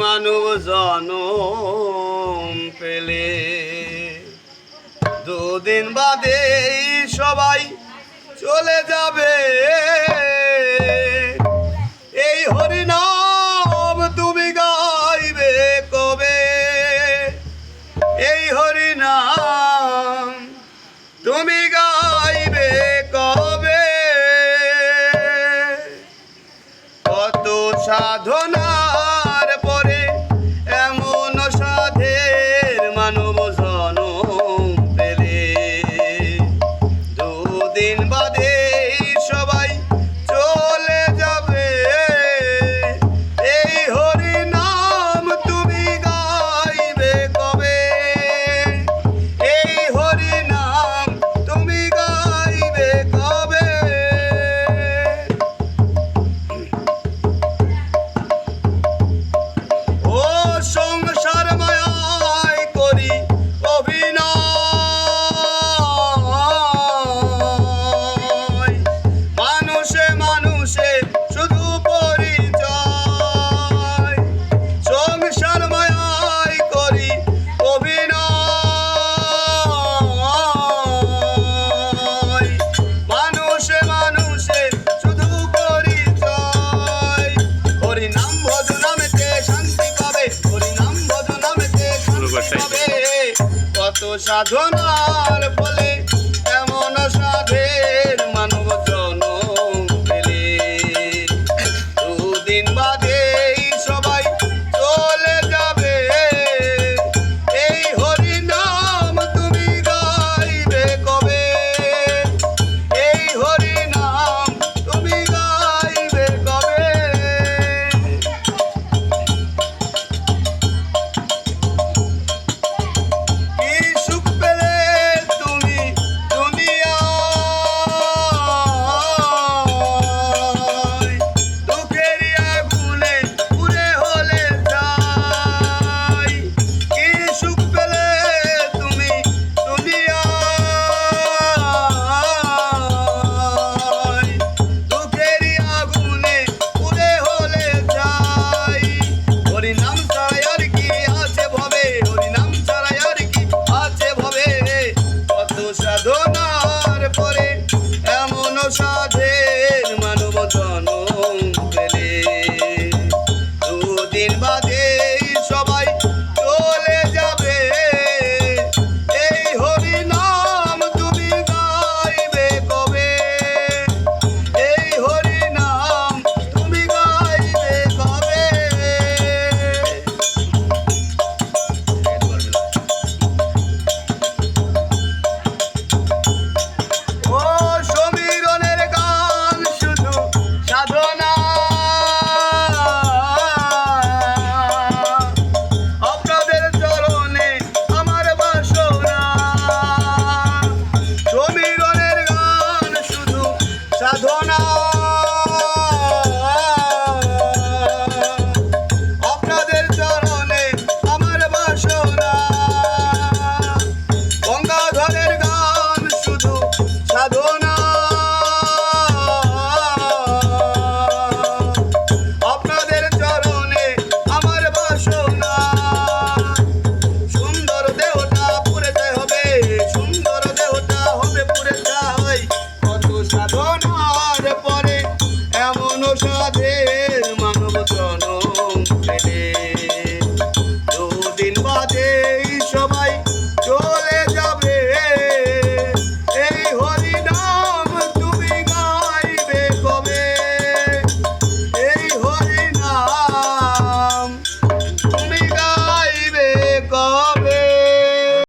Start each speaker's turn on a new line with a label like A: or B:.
A: মানব জনম পেলে দুদিন বাদে সবাই চলে যাবে। এই হরিনাম তুমি গাইবে কবে? এই হরিনাম তুমি গাইবে কবে? কত সাধনার পরে এমন সাধের মানব জনম পেলে দুদিন বাদে সবাই চলে যাবে। এই হরিনাম তুমি গাইবে কবে? এই হরিনাম তুমি গাইবে কবে? ও সংসার মায়ায় করি অভিনয়, মানুষে মানুষে শুধু পরিচয়। সংসার মায়ায় করি অভিনয়, মানুষে মানুষে শুধু পরিচয়। হরিনাম ভজনামেতে শান্তি পাবে, হরিনাম ভজনামেতে শান্তি পাবে। কত সাধনার ফলে এমন সাধের মানব জনম পেলে দুদিন বাদে সবাই চলে যাবে। এই হরিনাম তুমি গাইবে কবে? এই হরিনাম তুমি গাইবে কবে? কি সুখ পেলে তুমি দুনিয়ায়, দুঃখের আগুনে পুড়ে হলে যাই। কি সুখ পেলে তুমি দুনিয়ায়, দুঃখের আগুনে পুড়ে হলে যাই। হরিনাম ছাড়া আর কি আছে ভবে? হরিনাম ছাড়া আর কি আছে ভবে? কত সাধনার পরে এমন সাধের মানব জনম পেলে দুদিন